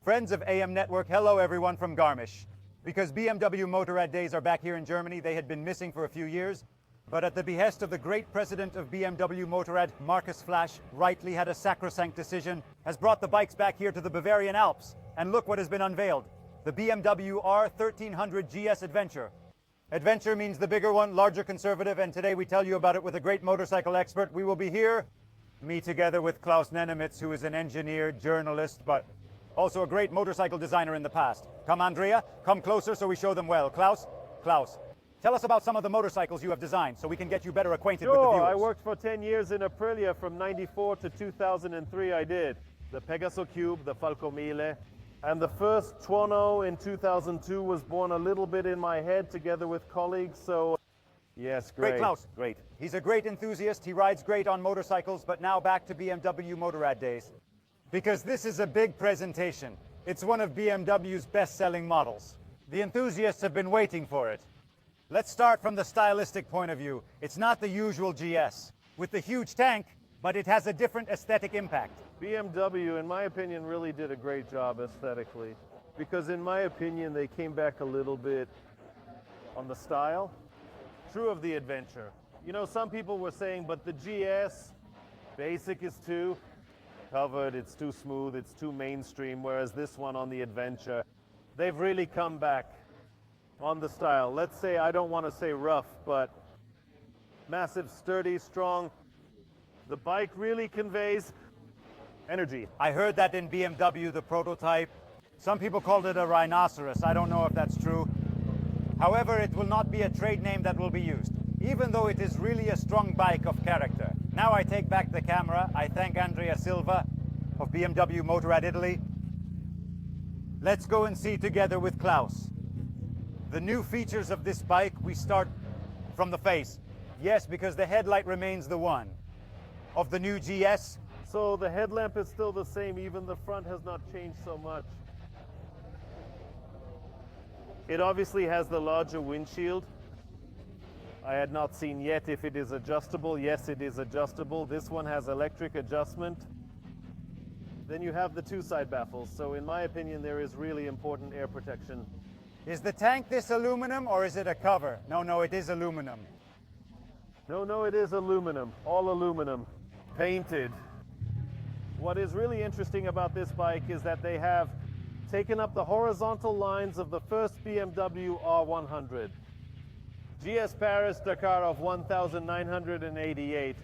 Friends of AM Network, hello everyone from Garmisch. Because BMW Motorrad Days are back here in Germany, they had been missing for a few years, but at the behest of the great president of BMW Motorrad, Markus Flasch, rightly had a sacrosanct decision, has brought the bikes back here to the Bavarian Alps. And look what has been unveiled. The BMW R 1300 GS Adventure. Adventure means the bigger one, larger, conservative, and today we tell you about it with a great motorcycle expert. We will be here, me together with Klaus Nennewitz, who is an engineer, journalist, but also a great motorcycle designer in the past. Come, Andrea, come closer so we show them well. Klaus, tell us about some of the motorcycles you have designed so we can get you better acquainted with the viewers. I worked for 10 years in Aprilia from 94 to 2003 I did. The Pegaso Cube, the Falco Mille, and the first Tuono in 2002 was born a little bit in my head together with colleagues, so yes, great. Great, Klaus. Great. He's a great enthusiast, he rides great on motorcycles, but now back to BMW Motorrad Days. Because this is a big presentation. It's one of BMW's best-selling models. The enthusiasts have been waiting for it. Let's start from the stylistic point of view. It's not the usual GS, with the huge tank, but it has a different aesthetic impact. BMW, in my opinion, really did a great job aesthetically, because in my opinion, they came back a little bit on the style. True of the adventure. You know, some people were saying, but the GS, basic is too covered, it's too smooth, it's too mainstream, whereas this one on the adventure, they've really come back on the style. Let's say, I don't want to say rough, but massive, sturdy, strong. The bike really conveys energy. I heard that in BMW, the prototype. Some people called it a rhinoceros. I don't know if that's true. However, it will not be a trade name that will be used, even though it is really a strong bike of character. Now I take back the camera. I thank Andrea Silva of BMW Motorrad Italy. Let's go and see together with Klaus. The new features of this bike, we start from the face. Yes, because the headlight remains the one. Of the new GS. So the headlamp is still the same, even the front has not changed so much. It obviously has the larger windshield. I had not seen yet if it is adjustable. Yes, it is adjustable. This one has electric adjustment. Then you have the two side baffles. So in my opinion, there is really important air protection. Is the tank this aluminum or is it a cover? No, it is aluminum. No, it is aluminum. All aluminum. Painted. What is really interesting about this bike is that they have taken up the horizontal lines of the first BMW R100. GS Paris Dakar of 1988.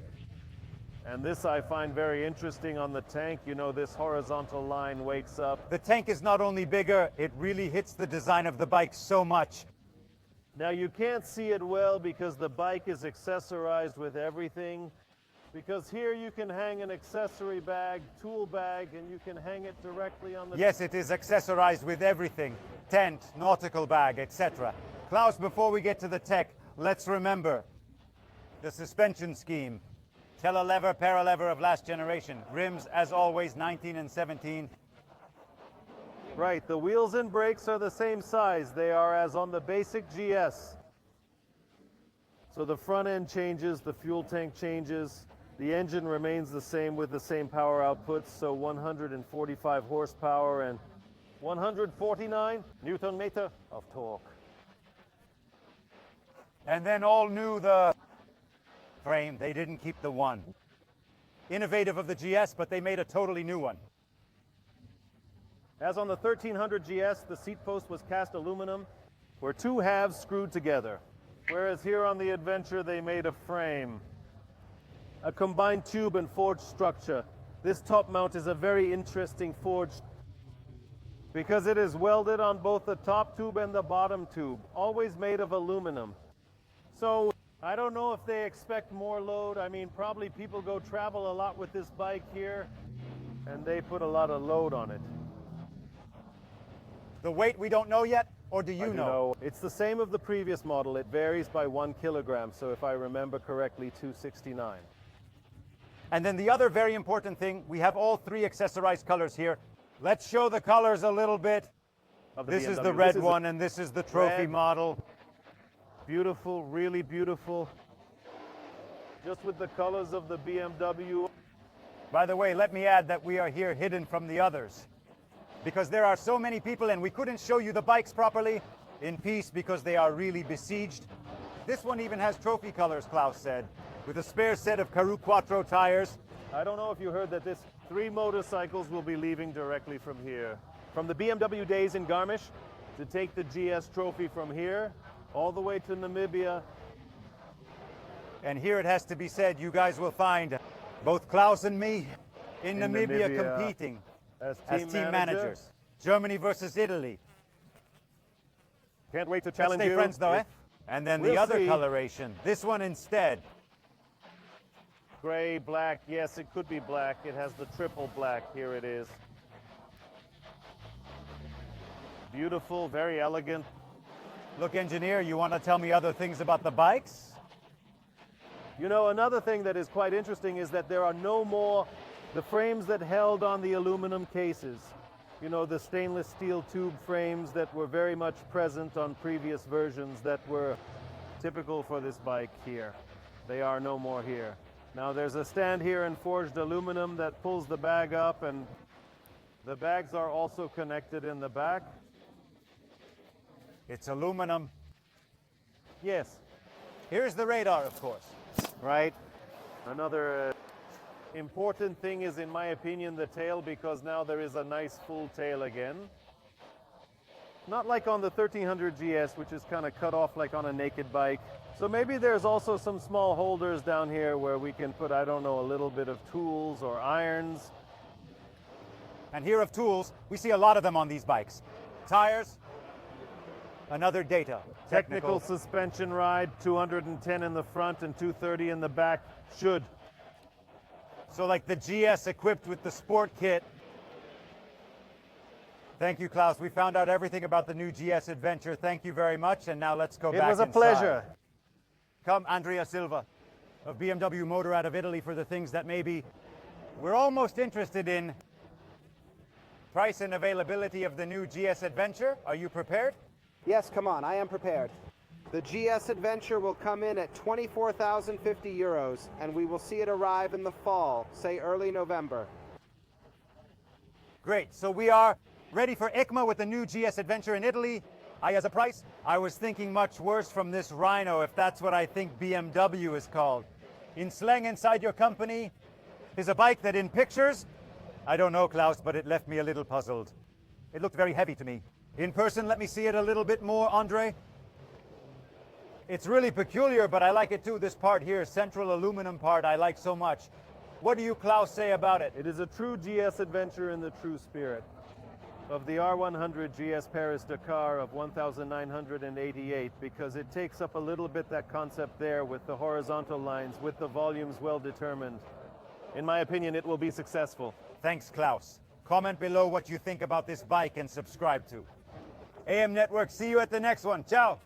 And this I find very interesting on the tank. You know, this horizontal line wakes up. The tank is not only bigger, it really hits the design of the bike so much. Now you can't see it well because the bike is accessorized with everything. Because here you can hang an accessory bag, tool bag, and you can hang it directly on the... Yes, it is accessorized with everything. Tent, nautical bag, etc. Klaus, before we get to the tech, let's remember the suspension scheme. Telelever, paralever of last generation. Rims, as always, 19 and 17. Right, the wheels and brakes are the same size. They are as on the basic GS. So the front end changes, the fuel tank changes. The engine remains the same with the same power outputs, so 145 horsepower and 149 Newton meter of torque. And then all new the frame. They didn't keep the one. Innovative of the GS, but they made a totally new one. As on the 1300 GS, the seat post was cast aluminum, where two halves screwed together. Whereas here on the Adventure, they made a frame. A combined tube and forged structure. This top mount is a very interesting forged because it is welded on both the top tube and the bottom tube, always made of aluminum. So I don't know if they expect more load. I mean, probably people go travel a lot with this bike here and they put a lot of load on it. The weight we don't know yet, or do you know? It's the same of the previous model. It varies by 1 kilogram, so if I remember correctly, 269. And then the other very important thing, we have all three accessorized colors here. Let's show the colors a little bit. This is the red one, and this is the trophy model. Beautiful, really beautiful. Just with the colors of the BMW. By the way, let me add that we are here hidden from the others. because there are so many people and we couldn't show you the bikes properly in peace because they are really besieged. This one even has trophy colors, Klaus said, with a spare set of Caru Quattro tires. I don't know if you heard that 3 motorcycles will be leaving directly from here. From the BMW Days in Garmisch to take the GS trophy from here all the way to Namibia. And here it has to be said, you guys will find both Klaus and me in Namibia competing as team managers. Germany versus Italy. Can't wait to Let's challenge stay you. friends though, eh? And then the We'll other see. coloration, this one instead. Gray, black, yes, it could be black. It has the triple black, here it is. Beautiful, very elegant. Look, engineer, you want to tell me other things about the bikes? You know, another thing that is quite interesting is that there are no more the frames that held on the aluminum cases. You know, the stainless steel tube frames that were very much present on previous versions that were typical for this bike here. They are no more here. Now there's a stand here in forged aluminum that pulls the bag up, and the bags are also connected in the back. It's aluminum. Yes. Here's the radar, of course. Right. Another important thing is, in my opinion, the tail, because now there is a nice full tail again. Not like on the 1300 GS, which is kind of cut off like on a naked bike. So maybe there's also some small holders down here where we can put, I don't know, a little bit of tools or irons. And here of tools, we see a lot of them on these bikes. Tires, another data. Technical suspension ride, 210 in the front and 230 in the back, should. So like the GS equipped with the sport kit. Thank you, Klaus. We found out everything about the new GS Adventure. Thank you very much. And now let's go back It was a inside. pleasure. Come, Andrea Silva of BMW Motorrad of Italy, for the things that maybe we're almost interested in. Price and availability of the new GS Adventure. Are you prepared? Yes, come on, I am prepared. The GS Adventure will come in at 24,050 euros, and we will see it arrive in the fall, say early November. Great. So we are ready for EICMA with the new GS Adventure in Italy. As a price, I was thinking much worse from this Rhino, if that's what I think BMW is called. In slang inside your company is a bike that in pictures, I don't know, Klaus, but it left me a little puzzled. It looked very heavy to me. In person, let me see it a little bit more, Andre. It's really peculiar, but I like it too. This part here, central aluminum part, I like so much. What do you, Klaus, say about it? It is a true GS Adventure in the true spirit of the R100 GS Paris-Dakar of 1988, because it takes up a little bit that concept there with the horizontal lines, with the volumes well determined. In my opinion, it will be successful. Thanks, Klaus. Comment below what you think about this bike and subscribe to AM Network. See you at the next one. Ciao.